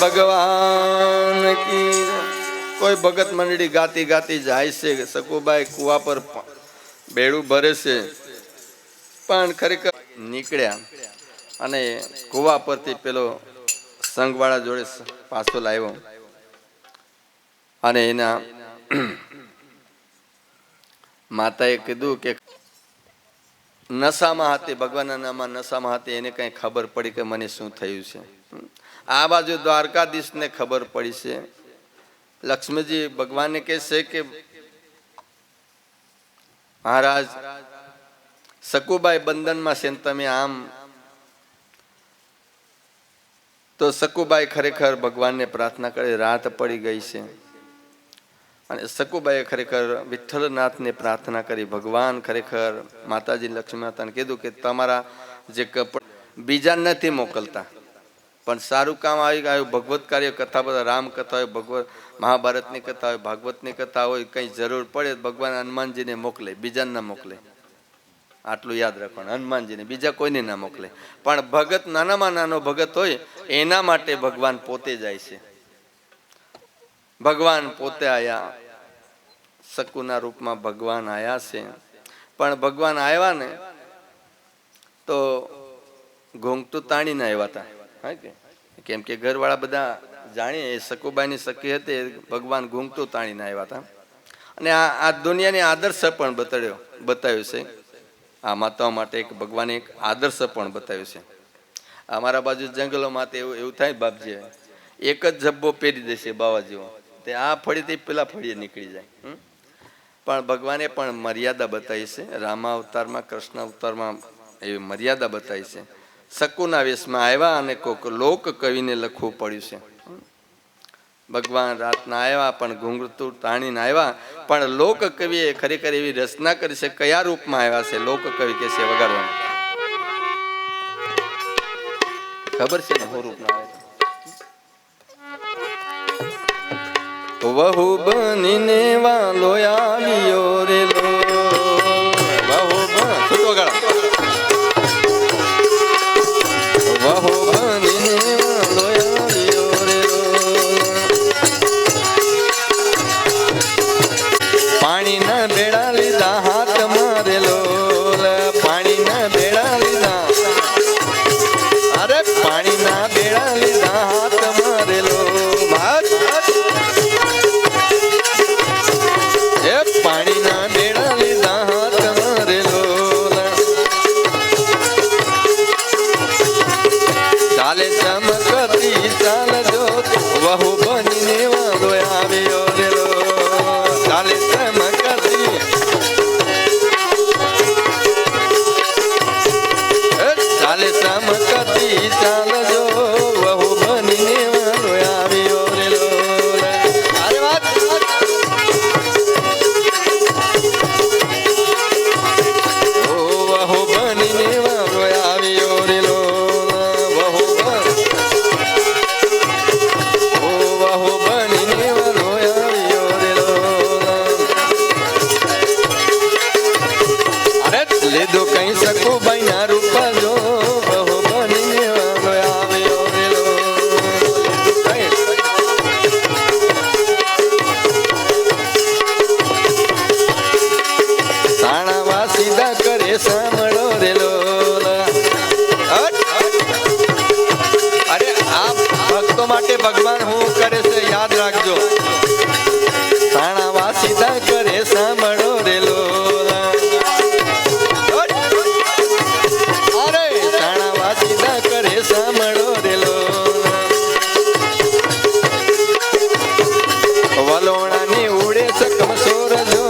ભગવાન કી કોઈ ભગત મંડળી ગાતી ગાતી જાય છે. સકુબાઈ કુવા પર બેડું ભરે છે, પણ ખરેખર નીકળ્યા અને કુવા પરથી પેલો સંઘવાળા જોડે પાછો લાવ્યો અને એના માતાએ કીધું કે નશામાં હતી, ભગવાનના નામમાં નશામાં હતી, એને કઈ ખબર પડી કે મને શું થયું છે. આ બાજુ દ્વારકાધીશને ખબર પડી છે. લક્ષ્મીજી ભગવાનને કહે છે કે મહારાજ સકુબાઈ બંધનમાં છે, તમે આમ. તો સકુબાઈ ખરેખર ભગવાનને પ્રાર્થના કરી, રાત પડી ગઈ છે અને સકુબાઈએ ખરેખર વિઠ્ઠલનાથને પ્રાર્થના કરી. ભગવાન ખરેખર માતાજી લક્ષ્મી માતાને કીધું કે તમારા જે કપડ બીજા નથી મોકલતા, પણ સારું કામ આવી ગયું. ભગવત કાર્ય કથા, બધા રામ કથા હોય, ભગવત મહાભારતની કથા હોય, ભાગવતની કથા હોય, કંઈ જરૂર પડે ભગવાન હનુમાનજીને મોકલે, બીજાને ના મોકલે. આટલું યાદ રાખવાનું, હનુમાનજીને, બીજા કોઈને ના મોકલે. પણ ભગત નાનામાં નાનો ભગત હોય એના માટે ભગવાન પોતે જાય છે. ભગવાન પોતે આયા, સકુના રૂપમાં ભગવાન આયા છે. પણ ભગવાન આવ્યા ને તો ઘૂંઘતું તાણીને આવ્યા હતા. કેમ કે ઘરવાળા બધા જાણીએ એ સકુબાઈની સખી હતી, ભગવાન ઘૂંઘતું તાણીને આવ્યા હતા. અને આ દુનિયાની આદર્શ પણ બતાવ્યું છે. આ માતાઓ માટે એક ભગવાને એક આદર્શ પણ બતાવ્યું છે. અમારા બાજુ જંગલોમાં એવું થાય, બાપજી એક જ જબ્બો પહેરી દેશે બાવા જેવો, તે આ ફળીથી પેલા ફળીએ નીકળી જાય. પણ ભગવાને પણ મર્યાદા બતાવી છે. રામા અવતારમાં, કૃષ્ણ અવતારમાં એવી મર્યાદા બતાવી છે. સકુના વેશમાં આવ્યા અને કોક લોક કવિને લખવું પડ્યું છે. ભગવાન રાતના આવ્યા પણ ઘૂંઘતું તાણીને આવ્યા, પણ લોક કવિએ ખરેખર એવી રચના કરી છે. કયા રૂપમાં આવ્યા છે લોક કવિ કે છે વગાડવાનું ખબર છે ને? શું રૂપમાં આવે? વહુ બનીને વાલો આવ્યો રે લો, વહુ બન વગાડા, વહુ બનીને વાલો આવ્યો રે લો. પાણીના બેડા લીધા હાથ મારેલો, પાણીના બેડા લીધા, અરે પાણીના બેડા લીધા હાથ મારેલો. પાણીના બેડા લીધા હાથ મારેલો. ચાલે ચમકતી ચાલજો, વહુ બનીને વાલો આવ્યો રેલો. ચાલે ચમકતી, ચાલે ચમકતી ચાલજો, વહુ બનીને વાલો આવ્યો રેલો. અરે વાત લીધું કઈ સકુબાઈ ના રૂપ જો, બહુ બનીને વાલો આવ્યો રેલો. સાણાવા સીધા કરે સાંભળો રેલો. અરે આ ભક્તો માટે ભગવાન શું કરે છે યાદ રાખજો. સાણાવા સીધા કરે સાંભળો રેલો. સાંભળો રેલો. વલોણાની ઉડે ચકમસોર જો,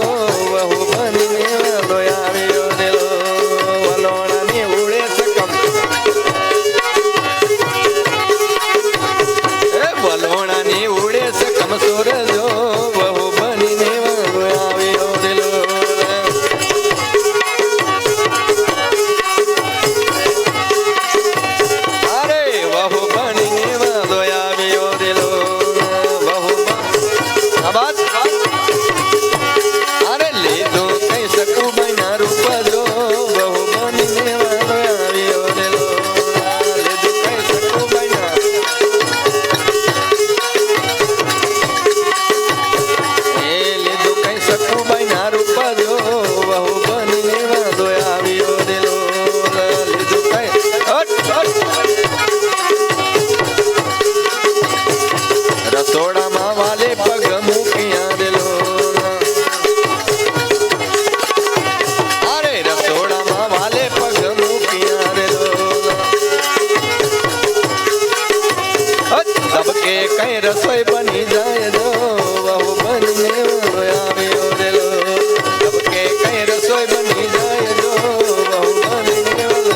વહુ બનીને વાલો આવ્યો રેલો. રસોઈ બની જાય જો વહુ બનીને વાલો આવ્યો રેલો ધબકે કઈ રસોઈ બની જાય જો વહુ બનીને વાલો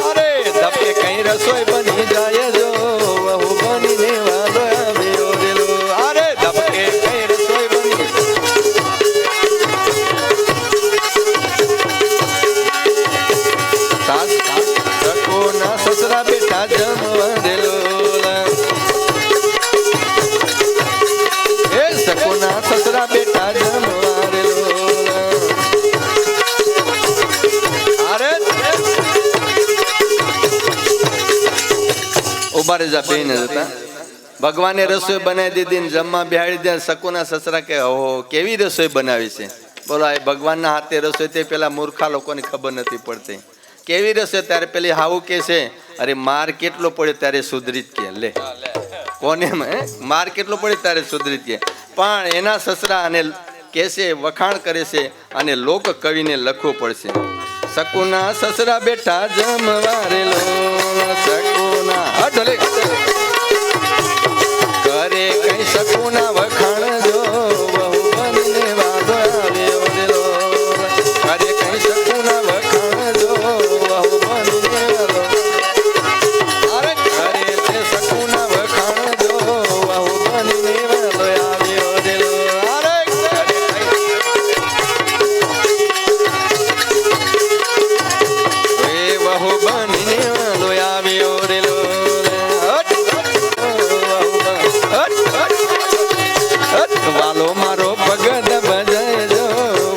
અરે ધબકે કઈ રસોઈ બની જાય જો વહુ બનીને વાલો આવ્યો રેલો અરે ધબકે કઈ રસોઈ બની સકોના સસરા બેટા જમવા રેલો એ સકોના સસરા બેટા જમવા રેલો અરે ઉભા રે જા બેન હતા ભગવાને રસોઈ બનાવી દીધી ને જમવા બેહાડી દે સકોના સસરા કે ઓહો કેવી રસોઈ બનાવી છે બોલો આ ભગવાનના હાથે રસોઈ તે પેલા મૂર્ખા લોકોને ખબર નથી પડતી કેવી રસોઈ ત્યારે પેલી હાવું કે છે અરે માર કેટલો પડ્યો ત્યારે સુધરી જ કે લે કોને માર કેટલો પડ્યો ત્યારે સુધરી જ કે પણ એના સસરા અને કે છે વખાણ કરે છે અને લોક કવિને લખવું પડશે સકુના સસરા બેટા જમવા રેલો સકુના અઢલે કરે કઈ સકુના વખાણ જો બહુ બનીને વાદો આવ્યો રેલો કરે કઈ સકુના વખાણ જો બહુ બનીને વાદો અરે કરે તે સકુના વખાણ જો બહુ બનીને વાદો આવ્યો રેલો અરે કરે એ બહુ બનીને વાદો આવ્યો રેલો વાલો મારો ભગત ભજાય જો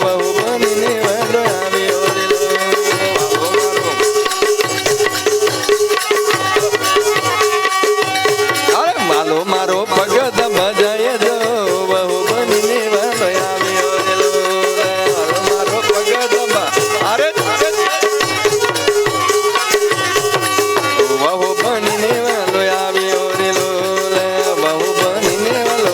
બહુ બનીને વાલો આવ્યો રેલો અરે વાલો મારો ભગત ભજાય જો બહુ બનીને વાલો આવ્યો રેલો વાલો મારો ભગત અરે બહુ બનીને વાલો આવ્યો રેલો બહુ બનીને વાલો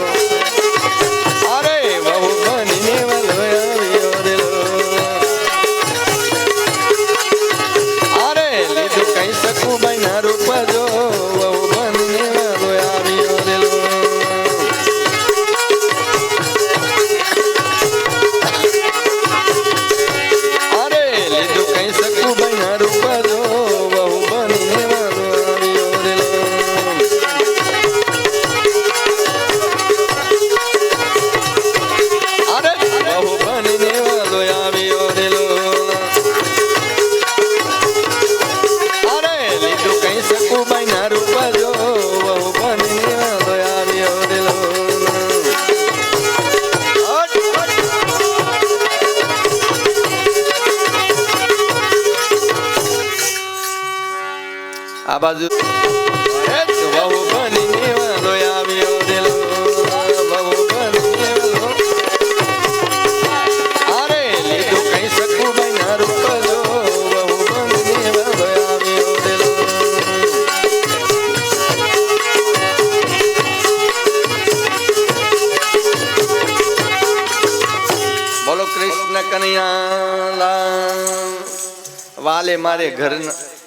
આ બાજુ બહુ બનીને વાલો આવ્યો રેલો બહુ બનીને વાલો અરે લીધું કઈ શકું ભાઈ ના રૂપ જો બહુ બનીને વાલો આવ્યો રેલો બોલો કૃષ્ણ કનૈયા લાલ વાલે મારે ઘર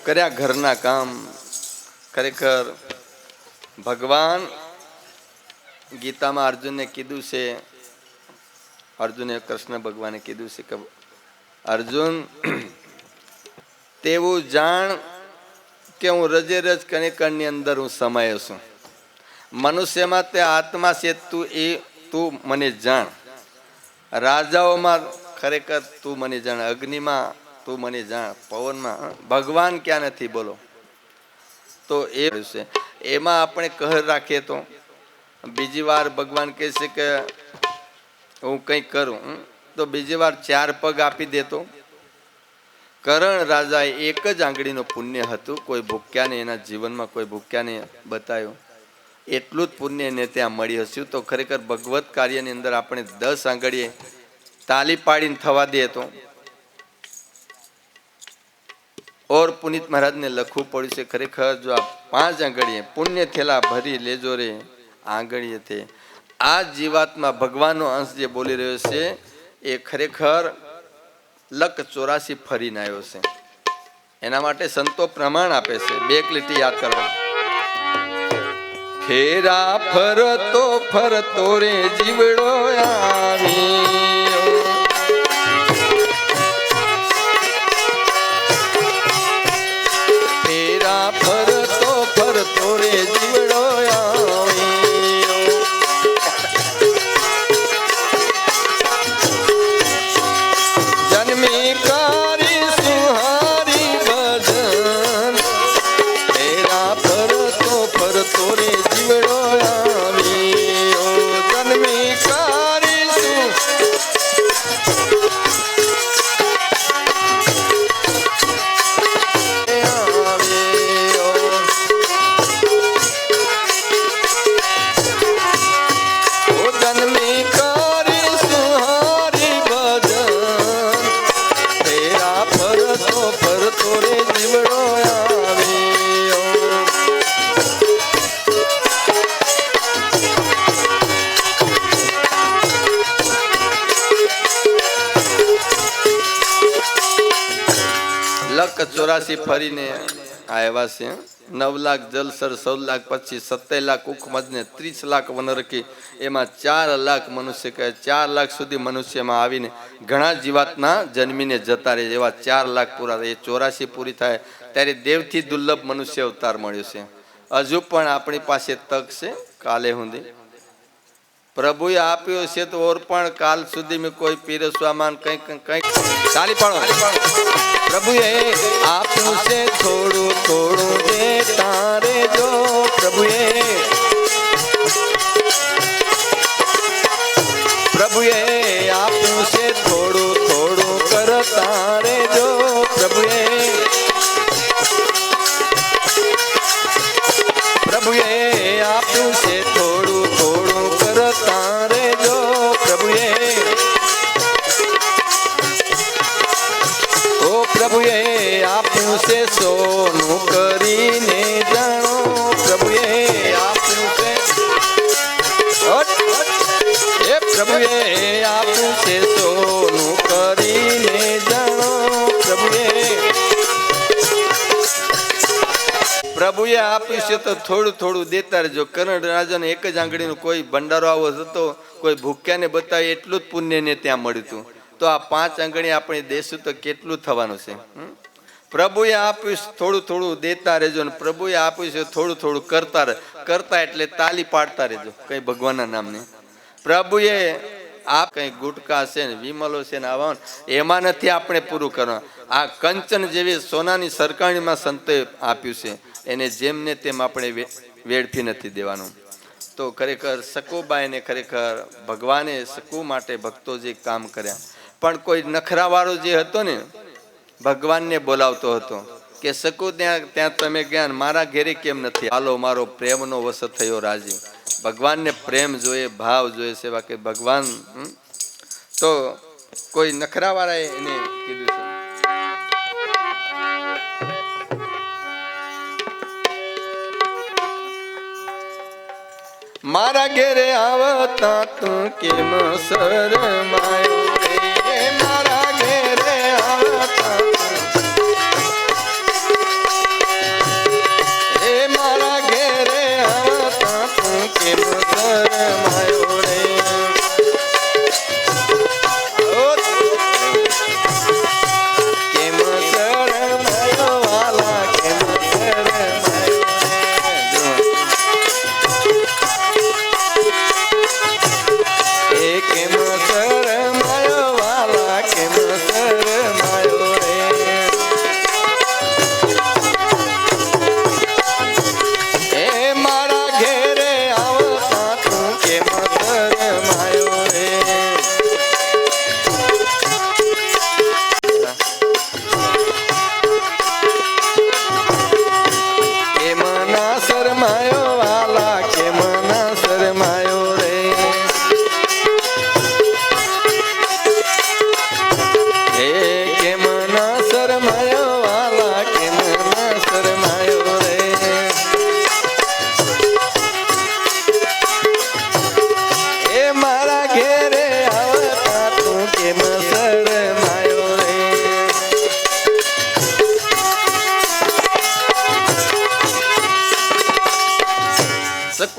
કર્યા ઘરના કામ ખરેખર ભગવાન ગીતામાં અર્જુનને કીધું છે અર્જુને કૃષ્ણ ભગવાને કીધું છે કે અર્જુન તેવું જાણ કે હું રજે રજ કણિકણની અંદર હું સમાયો છું મનુષ્યમાં તે આત્મા છે તું મને જાણ રાજાઓમાં ખરેખર તું મને જાણ અગ્નિમાં તું મને જાણ પવનમાં ભગવાન ક્યાં નથી બોલો તો એ છે એમાં આપણે કહર રાખીએ તો બીજી વાર ભગવાન કહે છે કે હું કંઈક કરું તો બીજી વાર 4 પગ આપી દેતો કરણ રાજાએ એક જ આંગળીનું પુણ્ય હતું કોઈ ભૂખ્યાને એના જીવનમાં કોઈ ભૂખ્યાને બતાવ્યું એટલું જ પુણ્ય એને ત્યાં મળી હશે તો ખરેખર ભગવત કાર્યની અંદર આપણે 10 આંગળીએ તાલી પાડીને થવા દે તો और पुनीत महाराज ने लखू पड़ू से खरेखर जो आप 5 आंगड़िए पुण्य थेला भरी लेजो रे आंगड़िए थे आ जीवात्मा भगवान नो अंश जे बोली रह्यो छे ए खरेखर लक 84 फरीने आव्यो छे एना माटे संतो प्रमाण आपे छे 2 લીટી याद करवा ફેરા ફરતો ફરતો રે જીવડો આવ્યો. ફેરા ફરતો ફરતો રે જીવડો આવ્યો. જન્મી કારી સુહારી ભજન. ફેરા ફરતો ફરતો રે જીવડો આવ્યો. જન્મી કારી લખ 84 ફરીને આવ્યા છે. 9 લાખ જલસર, 16 લાખ પછી 27 લાખ ઉખમજ ને 30 લાખ વનરકી, એમાં 4 લાખ મનુષ્ય કહે. 4 લાખ સુધી મનુષ્યમાં આવીને ઘણા જીવાતના જન્મીને જતા રહે. એવા 4 લાખ પૂરા થાય. એ 84 પૂરી થાય ત્યારે દેવથી દુર્લભ મનુષ્ય અવતાર મળ્યો છે. હજુ પણ આપણી પાસે તક છે કાલે સુધી. પ્રભુએ આપ્યો છે તો ઓર પણ કાલ સુધી મેં કોઈ પીરસવામાં કંઈક ચાલી પાડો. પ્રભુએ આપ્યું છે થોડું થોડું દે તારે જો. પ્રભુએ આપ્યું છે થોડું થોડું કર તારે જો. પ્રભુએ આપ્યું છે થોડું થોડું કર તારે જો. પ્રભુએ આપ્યું છે સોનું કરીને જાણો. પ્રભુએ આપ્યું છે પ્રભુએ આપ્યું છે સોનું કરીને જાણો. પ્રભુએ આપ્યું છે તો થોડું થોડું દેતા રહેજો. કનડ રાજાને એક જ આંગળીનો કોઈ ભંડારો આવો હતો, કોઈ ભૂખ્યાને બતાવી એટલું જ પુણ્યને ત્યાં મળ્યું હતું. તો આ 5 આંગળી આપણે દેશું તો કેટલું થવાનું છે. પ્રભુએ આપ્યું થોડું થોડું દેતા રહેજો. ને પ્રભુએ આપ્યું છે થોડું થોડું કરતા એટલે તાલી પાડતા રહેજો કઈ ભગવાનના નામને. પ્રભુએ આ કઈ ગુટકા છે ને વિમલો છે ને આવા એમાં નથી આપણે પૂરું કરવાનું. આ કંચન જેવી સોનાની સરકારીમાં સંતોએ આપ્યું છે, એને જેમને તેમ આપણે વેડફી નથી દેવાનું. તો ખરેખર સકુબાઈને ખરેખર ભગવાને સકુ માટે ભક્તો જે કામ કર્યા. પણ કોઈ નખરાવાળો જે હતો ને ભગવાનને બોલાવતો હતો કે સકુ ત્યાં તમે ગયા, મારા ઘેરે કેમ નથી? હાલો મારો પ્રેમનો વસ થયો રાજી. ભગવાનને પ્રેમ જોઈએ, ભાવ જોઈએ, સેવા કે ભગવાન. તો કોઈ નખરાવાળાએ એને કીધું છે મારા ઘેરે આવતા તું કેમ શરમાયો રે. મારા ઘેરે આવતા મારા ઘેરે આવતા તું કેમ શરમાયો રે. કેમ શરમાયો વાલા, કેમ શરમાયો. કેમ શરમાયો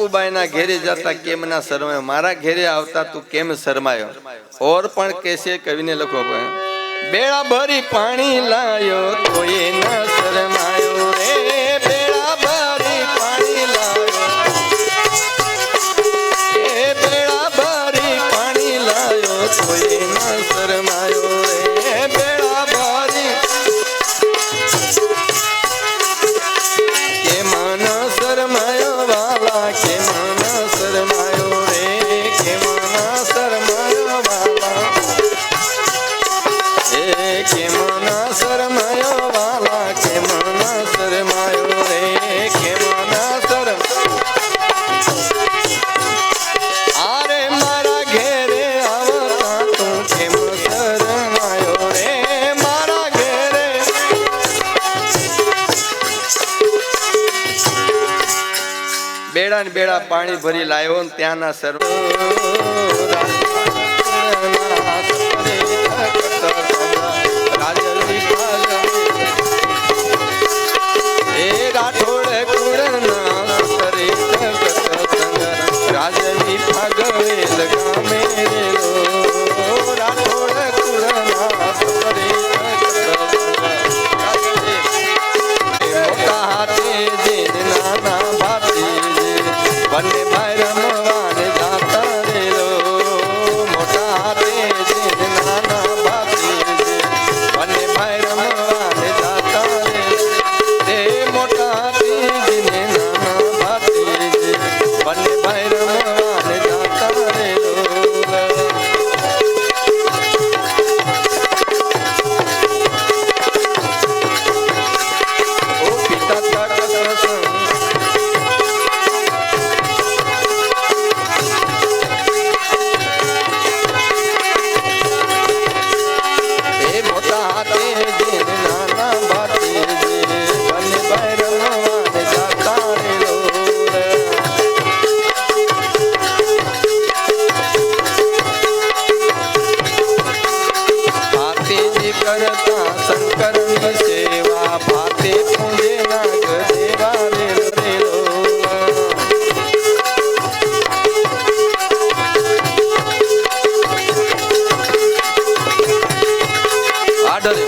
સકુબાઈના ઘેરે જતા કેમ ના શરમાયો, મારા ઘેરે આવતા તું કેમ શરમાયો. ઓર પણ કેસે કવિને લખો, બેડા ભરી પાણી લાયો તોય ન શરમાયો રે, બેડા ભરી પાણી લાયો, એ બેડા ભરી પાણી લાયો તોય ન શરમાયો રે, બેડા ભરી કેમ ન શરમાયો વાલા, કેમ ન શરમાયો રે, કેમ ન શરમાયો વાલા, એ કેમ ન શરમાયો વાલા, કેમ ન શરમાયો રે, કેમ ન શરમ. આરે મારા ઘેરે આવતા તું કેમ શરમાયો રે, મારા ઘેરે બેડા ને બેડા પાણી ભરી લાવ્યો ને ત્યાંના સર્વ રાઠોડ કુળના રાજવી ભાગવેલ ગામે રેલો, રાઠોડ કુળના મોટા હાથે જેન નાના ભાતી બંને ભાઈ રમવાને જાતા રેલો, મોટા હાથે જેન નાના ભાતી બંને ભાઈ રમવાને જાતા રેલો, તે મોટા હાથે જેન નાના ભાતી બંને ભાઈ રમવાને જાતા રેલો. ઓ પિતા તક પ્રસંગ કરતા શંકરની સેવા ભાતે પૂજે નાગ દેવા રેલો, આડરે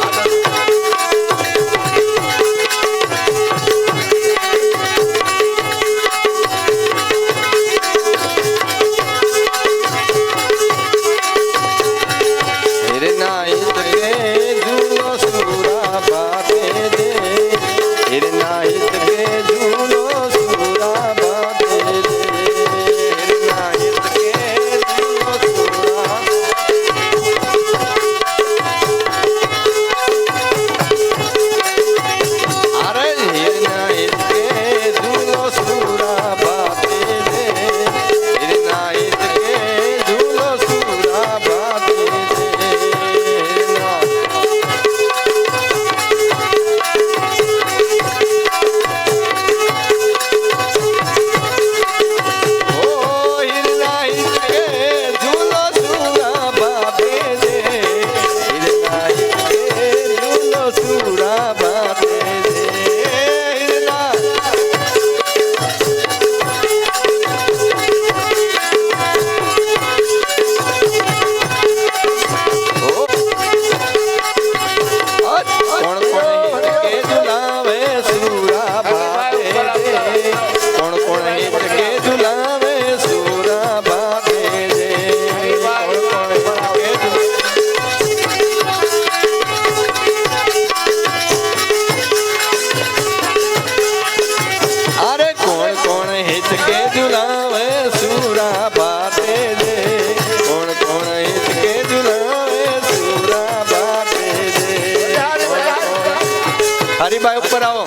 હરિભાઈ ઉપર આવો.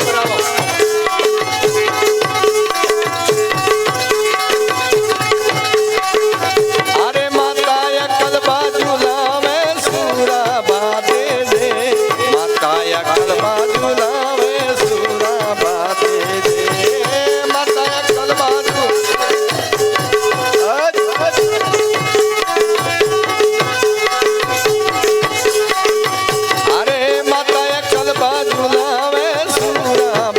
અરે માતા અકલ બાજુ લાવે સુરા બાતે દે, માતા અકલ બાજુ લાવે સુરા બાતે દે, માતા અકલ બાજુ અરે માતા અકલ બાજુ લાવે સુરા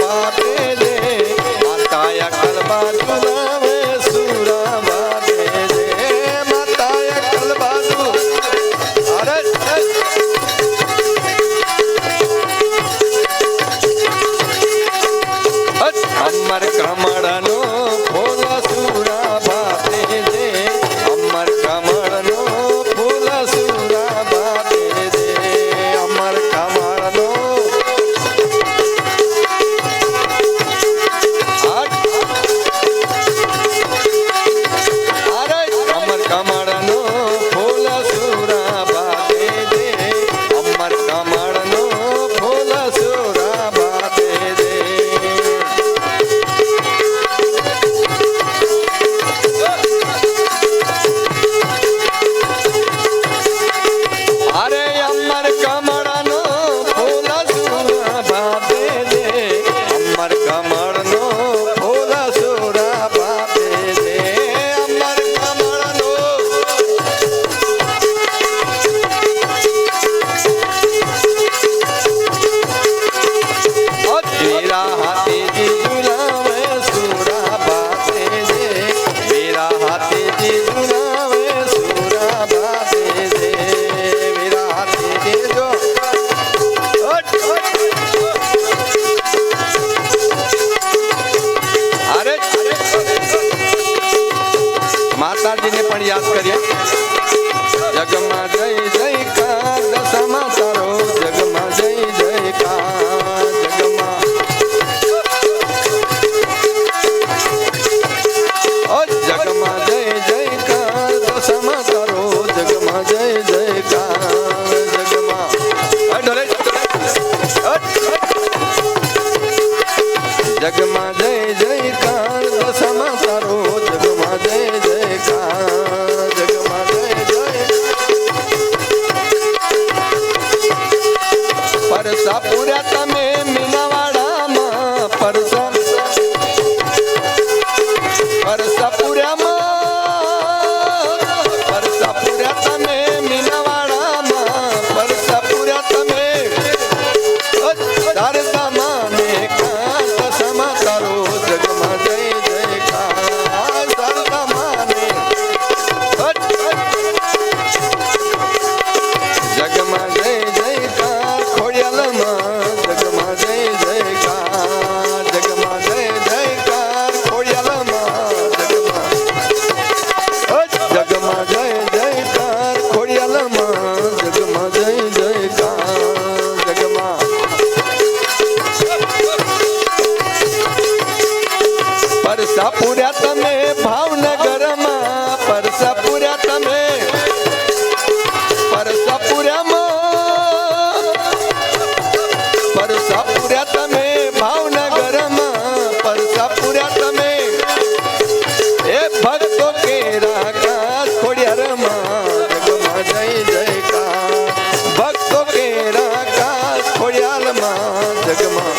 યાદ કરીએ. જગમાં જય જયકાર દશામાં તારો જગમાં જય જયકાર જગમાં જગમાં જય જયકાર દશામાં તારો જગમાં જય જયકાર જગમાં જગમાં જય જયકાર દશામાં તારો જગમાં જય જયકાર જગમાં જય જય પરસા પૂર્યા તમે મીનાવાડામાં પરસા પૂર્યામાં પરસા પૂર્યા તમે મીનાવાડામાં પરસા પૂર્યા તમે શારદામાં ને કાંત સમા તારો જગમાં જય જયકાર શારદામાં ને જગમાં જય જયકાર ખોડિયાલમાં જગમાં જય જયકાર જગમાં જય જયકાર ખોડિયાલમાં જગમાં જય જયકાર ખોડિયાલમાં જગમાં જય જયકાર જગમાં પરસા પૂર્યા તમે ભાવનગરમાં પરસા પૂર્યા તમે પરસા પૂર્યામાં પરસા પૂર્યા તમે ભાવનગરમાં પરસા પૂર્યા તમે એ ભક્તો કેરા કાસ ખોડિયારમાં જગમાં જય જયકાર ભક્તો કેરા કાસ ખોડિયારમાં જગમાં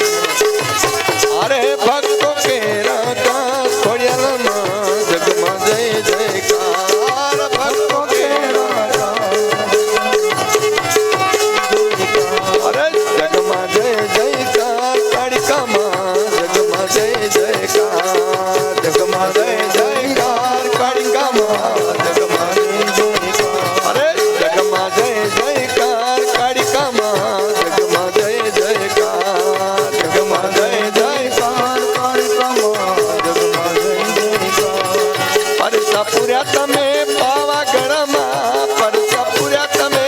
અરે ભક્તો કેરા કાસ ખોડિયારમાં જગમાં જય જયકાર ભક્તો કેરા અરે જગમાં જય જયકાર કાળિકામાં જગમાં જય જયકાર જગમાં જય જયકાર કાળિકામાં જગમાં જય જયકાર અરે જગમાં જય જયકાર કાળિકામાં જગમાં જય જયકાર જગમાં જય જયકાર કાળિકામાં જગમાં જય જયકાર પરસા પૂર્યા તમે પાવાગઢમાં પરસા પૂર્યા તમે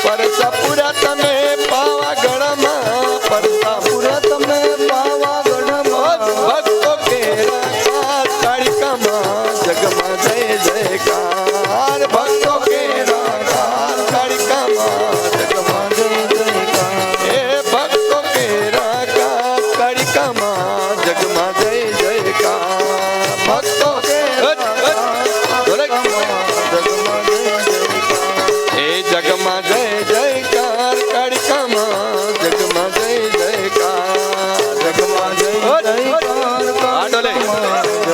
પરસા પૂર્યા તમે પાવાગઢમાં પરસા પૂર્યા તમે પાવાગઢમાં ભક્તો કેરા કાસ કાળિકામાં જગમાં જય જયકાર ભક્તો કેરા કાસ કાળિકામાં જગમાં જય જયકાર એ ભક્તો કેરા કાસ કાળિકામાં જગમાં જય જયકાર ભક્તો કેરા જગમાં જય જયકાર એ જગમાં જય જયકાર કાળિકામાં જગમાં જય જયકાર જગમાં જય જયકાર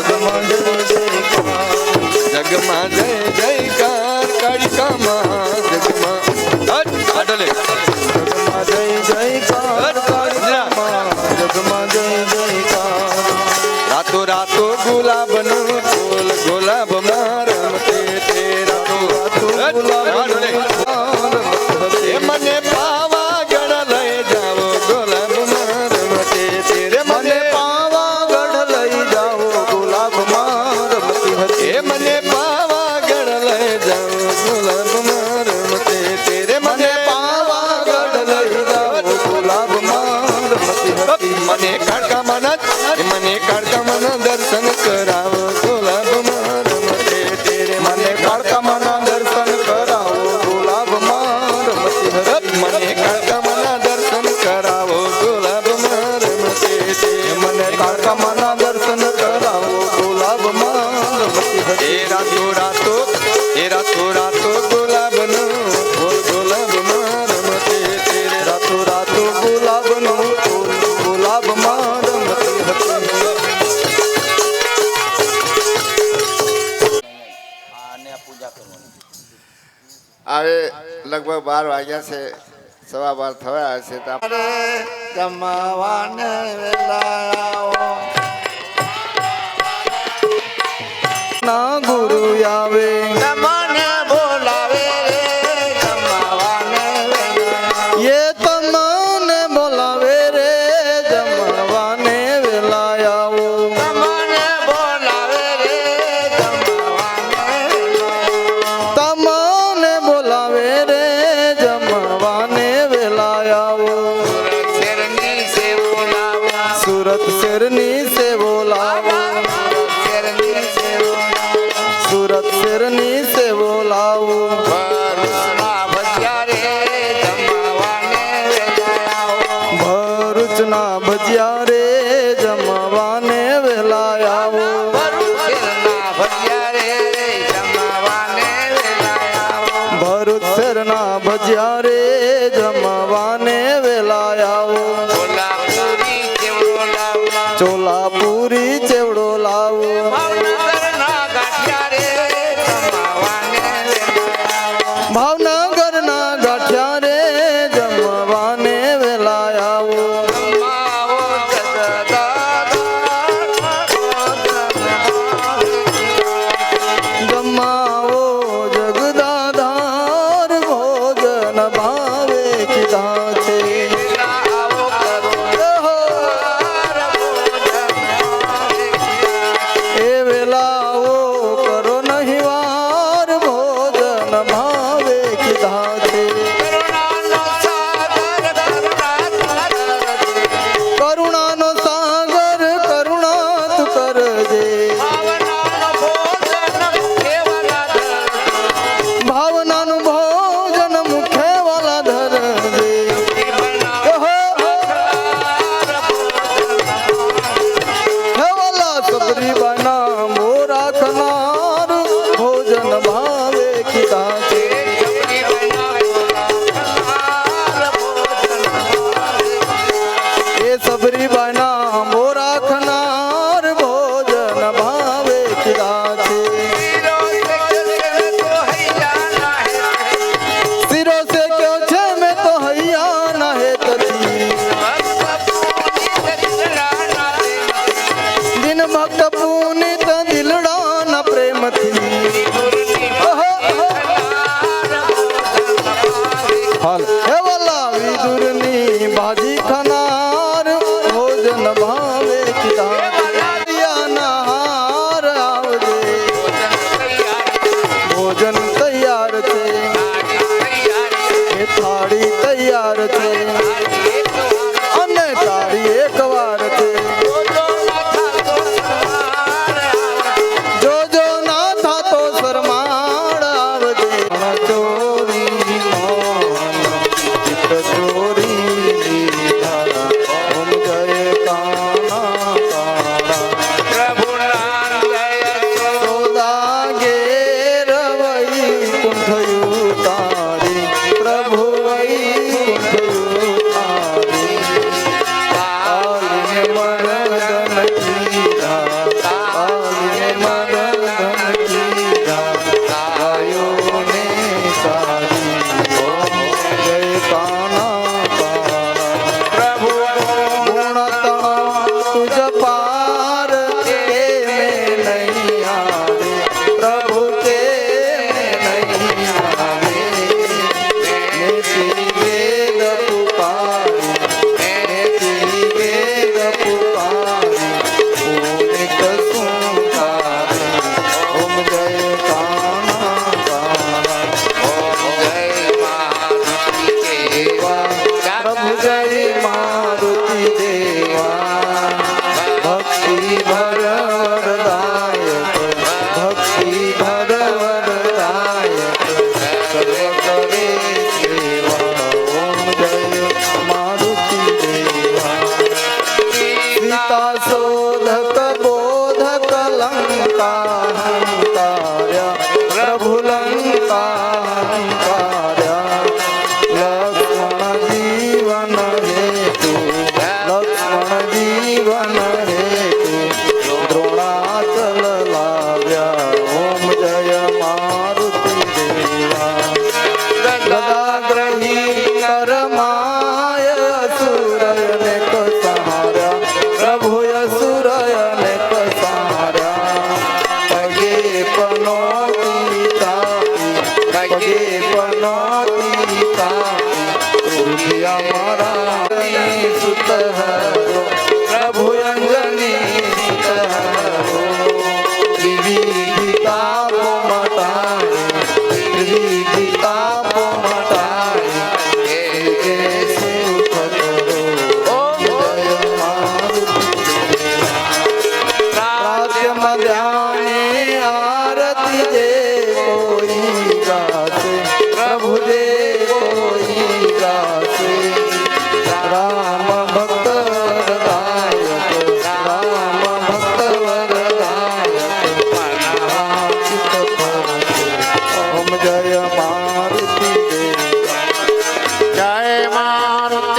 જગમાં જય જયકાર જગમાં જય જયકાર કાળિકામાં જગમાં આડોલે જગમાં જય જયકાર કાળિકામાં જગમાં જય જયકાર રાતો રાતો ગુલાબનું ફૂલ ગુલાબમાં રમતે તે રાતો રાતો મને પાવાગઢ લઈ જાવો ગુલાબમાં રમતે તેરે મને પાવાગઢ લઈ જાવો ગુલાબમાં રમતી હતી મને પાવાગઢ લઈ જાવો ગુલાબમાં રમતે તેરે મને પાવાગઢ લઈ જાવો ગુલાબમાં રમતી હતી મને કાળકામાં મને કાળકામાં દર્શન કરાવો ગુલાબમાં રમતે તેરે મને કાળકામાં દર્શન કરાવો ગુલાબમાં રમતી હતી મને કાળકામાં દર્શન કરાવો ગુલાબમાં રમતે તે મને કાળકામાં દર્શન કરાવો ગુલાબમાં રમતી હતી એ રાતો રાતો ગુલાબનું ફૂલ ગુલાબમાં રમતે તેરે રાતો રાતો ગુલાબનું ફૂલ ગુલાબમાં રમતી હતી હવે લગભગ 12 વાગ્યા છે, 12:15 થયા છે. જમાવાને વેલાઓ ના ગુરુ આવે તમને બોલાવે જમાવાને એ તમને બોલાવે રે જમાવાને વેલા આવો તમને બોલાવે રે જમાવાને જમવાને વેલા આવો કોલ્હાપુરી ચેવડો લાવવા ચોલાપુરી ચેવડો લાવો ભાવનગરના ગાંઠિયા રે જમાવાને ભાવનગરના ગાંઠિયા રે જમવાને વેલા આવો જમાવો જમાવો જગદાધાર ભોજન ભાવે કીધા છે આવો કરો એ વેલાઓ કરો નહીં વાર ભોજન ભાવે કીધા છે કરુણાનો સાગર કરુણાનો સાગર કરુણા તું કરજે ભાવનાનું ભોજન મુખે વાલા ધરજે હે વાલા સબરી બના મોરા ખનાર ભોજન ભાવે કીધા છે એ સબરી બના મોરા ખનાર ભોજન ભાવે કીધા છે सिरों से क्यों छे मैं तो हैया ना है तथी दिन भक्त पुनित दिलड़ा ना प्रेम थी हाल हे वाला विदुरनी भाजी खनार भोजन भावे किदा ना हार आवजे भोजन तैयार છે એ થાળી તૈયાર છે અને તાળી એક વાર છે જોજો ના થાતો શરમાળ આવજે ચોરી ચિત્ત ચોરી લીધા ઓમ જય કાના કાળા સોદા ઘેર વૈકુંઠ યુતારી પ્રભુ વૈકુંઠ યુતારી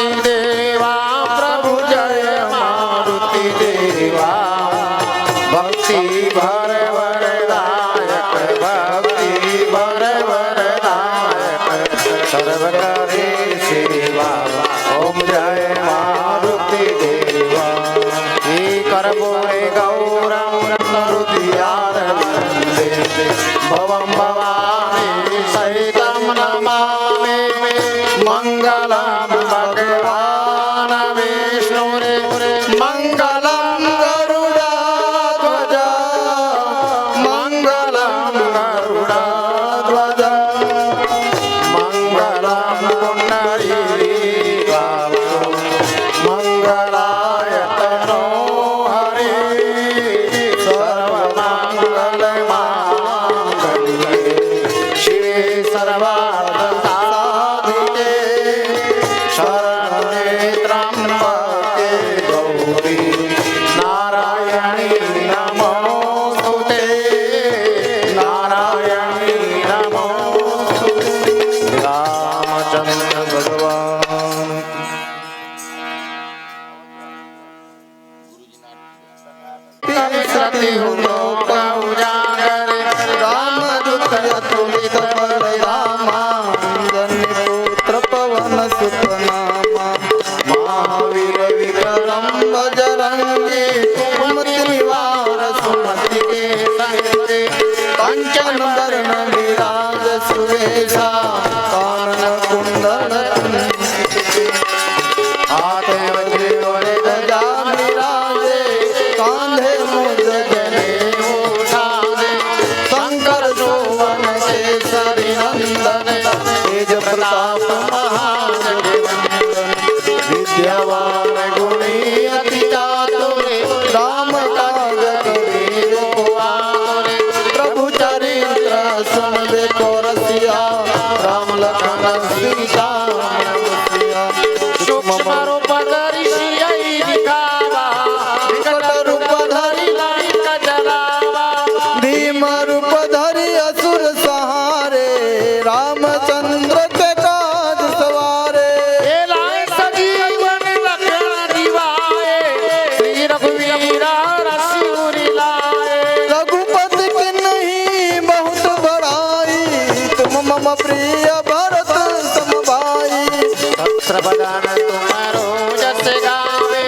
मारुति देवा प्रभु जय मारुति देवा भक्ति भर वरदायक भक्ति भर वरदायक सर्व करे सेवा ओम जय मारुति देवा हे करबोरे गौरम रुदियारविंदे भवम भवानी सहितं नमामि मंगलम भगवान विष्णुरे मंगलम गरुडाध्वज मंगलम गरुडाध्वज मंगलम पुंडरीकाक्ष मंगलाय तनो हरि सर्वमंगलमांगल्ये शिवे सर्वार्थसाधिके शरण्ये त्र्यंबके गौरी नारायणी नमोस्तुते नारायणी नमोस्तुते रामचंद्र भगवान सती लोक उजागर रामदूत अतुलित बल रामा पुत्र पवन सुत नामा महावीर विक्रम बजरंगी कुमति निवार सुमति के संगे कंचन वरण विराज सुरेशा कानन कुंडल हाथे वज्र और ध्वजा विराजे कांधे मुद जने उठावे शंकर सोवन केसरी नंदन तेज प्रताप महाजगवंदन विद्यावान गुणी अति चातुर राम काज कबीर को आतुर प्रभु चरित्र सुन देखो रसिया राम लखन सीता बसिया सूक्ष्म रूप धरि सियहि दिखावा विकट रूप धरि लंक जलावा भीम रूप धरि असुर सहारे रामचंद्र के काज सवारे लाए सजीवन लखन दिवाए श्री रघुवीर रसिउरि लाए रघुपति के नहीं बहुत बड़ाई तुम मम प्रिय भरत समभाई सहस्र बदन तुम्हारो जस गावे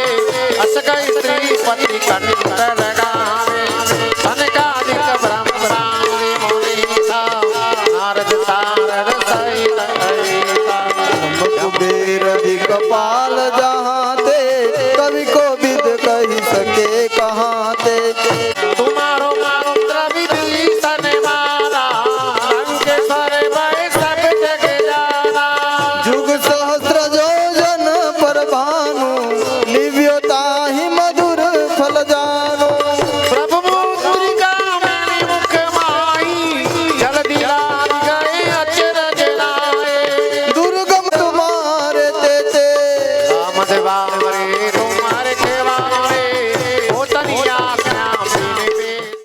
अस कई श्रीपति कंठ लगावे अनेकाधिक ब्रह्मादि मुनीसा नारद सारद सहित अहिसा कुबेर दिक्पाल जहाँ ते कवि को विद कही सके कहाँ ते तुम्हारो मंत्र विभीषण माना लंकेश्वर भय सब जग जाना जुग सहस्र योजन पर भानु निव्यता ही मधुर फल जानो प्रभु मुद्रिका मणि मुख माही जल्दी लाग गए अचरज लाए दुर्गम तुम्हारे तेते राम देवा हरे